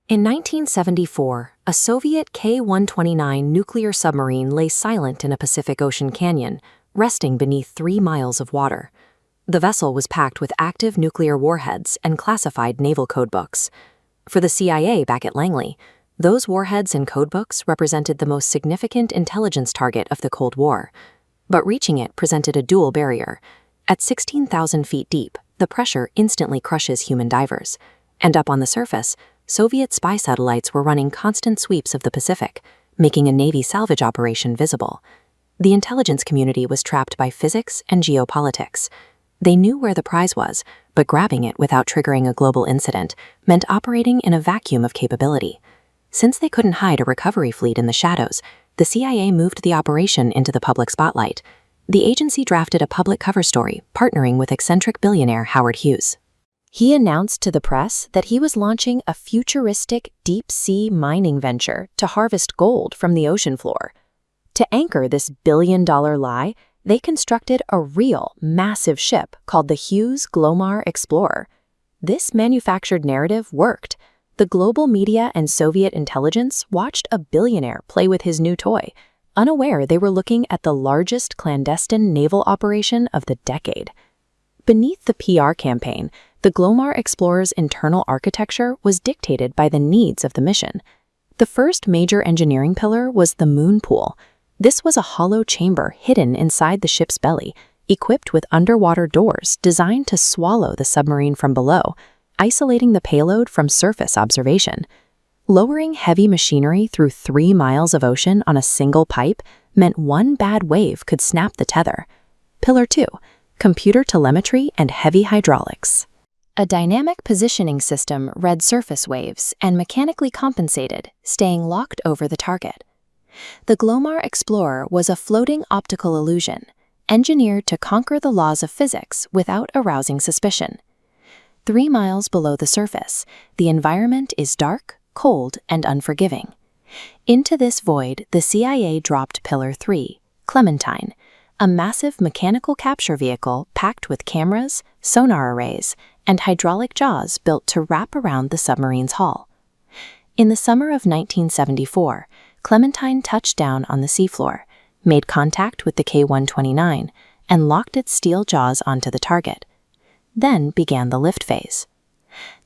In 1974, a Soviet K-129 nuclear submarine lay silent in a Pacific Ocean canyon, resting beneath 3 miles of water. The vessel was packed with active nuclear warheads and classified naval codebooks. For the CIA back at Langley, those warheads and codebooks represented the most significant intelligence target of the Cold War. But reaching it presented a dual barrier. At 16,000 feet deep, the pressure instantly crushes human divers. And up on the surface, Soviet spy satellites were running constant sweeps of the Pacific, making a Navy salvage operation visible. The intelligence community was trapped by physics and geopolitics. They knew where the prize was, but grabbing it without triggering a global incident meant operating in a vacuum of capability. Since they couldn't hide a recovery fleet in the shadows, the CIA moved the operation into the public spotlight. The agency drafted a public cover story, partnering with eccentric billionaire Howard Hughes. He announced to the press that he was launching a futuristic deep-sea mining venture to harvest gold from the ocean floor. To anchor this billion-dollar lie, they constructed a real, massive ship called the Hughes Glomar Explorer. This manufactured narrative worked. The global media and Soviet intelligence watched a billionaire play with his new toy, unaware they were looking at the largest clandestine naval operation of the decade. Beneath the PR campaign, the Glomar Explorer's internal architecture was dictated by the needs of the mission. The first major engineering pillar was the moon pool. This was a hollow chamber hidden inside the ship's belly, equipped with underwater doors designed to swallow the submarine from below, isolating the payload from surface observation. Lowering heavy machinery through 3 miles of ocean on a single pipe meant one bad wave could snap the tether. Pillar 2. Computer telemetry and heavy hydraulics. A dynamic positioning system read surface waves and mechanically compensated, staying locked over the target. The Glomar Explorer was a floating optical illusion, engineered to conquer the laws of physics without arousing suspicion. 3 miles below the surface, the environment is dark, cold, and unforgiving. Into this void, the CIA dropped Pillar 3, Clementine, a massive mechanical capture vehicle packed with cameras, sonar arrays, and hydraulic jaws built to wrap around the submarine's hull. In the summer of 1974, Clementine touched down on the seafloor, made contact with the K-129, and locked its steel jaws onto the target. Then began the lift phase.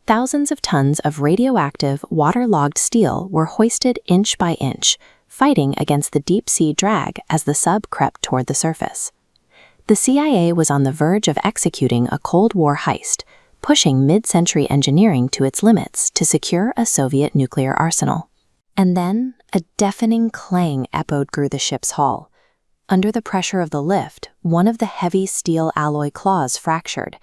Thousands of tons of radioactive, waterlogged steel were hoisted inch by inch, fighting against the deep-sea drag as the sub crept toward the surface. The CIA was on the verge of executing a Cold War heist, pushing mid-century engineering to its limits to secure a Soviet nuclear arsenal. And then, a deafening clang echoed through the ship's hull. Under the pressure of the lift, one of the heavy steel alloy claws fractured.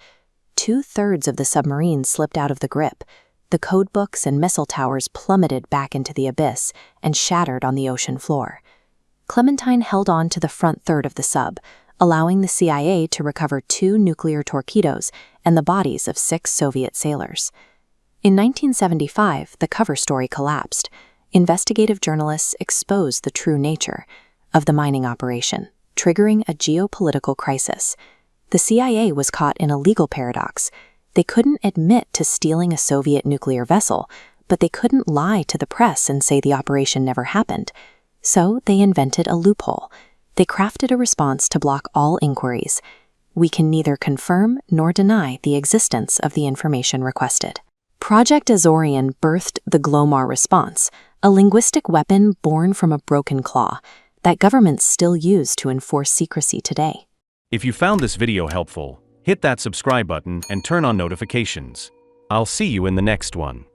2/3 of the submarine slipped out of the grip. The codebooks and missile towers plummeted back into the abyss and shattered on the ocean floor. Clementine held on to the front third of the sub, allowing the CIA to recover 2 nuclear torpedoes and the bodies of 6 Soviet sailors. In 1975, the cover story collapsed. Investigative journalists exposed the true nature of the mining operation, triggering a geopolitical crisis. The CIA was caught in a legal paradox. They couldn't admit to stealing a Soviet nuclear vessel, but they couldn't lie to the press and say the operation never happened. So they invented a loophole. They crafted a response to block all inquiries. We can neither confirm nor deny the existence of the information requested. Project Azorian birthed the Glomar response, a linguistic weapon born from a broken claw that governments still use to enforce secrecy today. If you found this video helpful, hit that subscribe button and turn on notifications. I'll see you in the next one.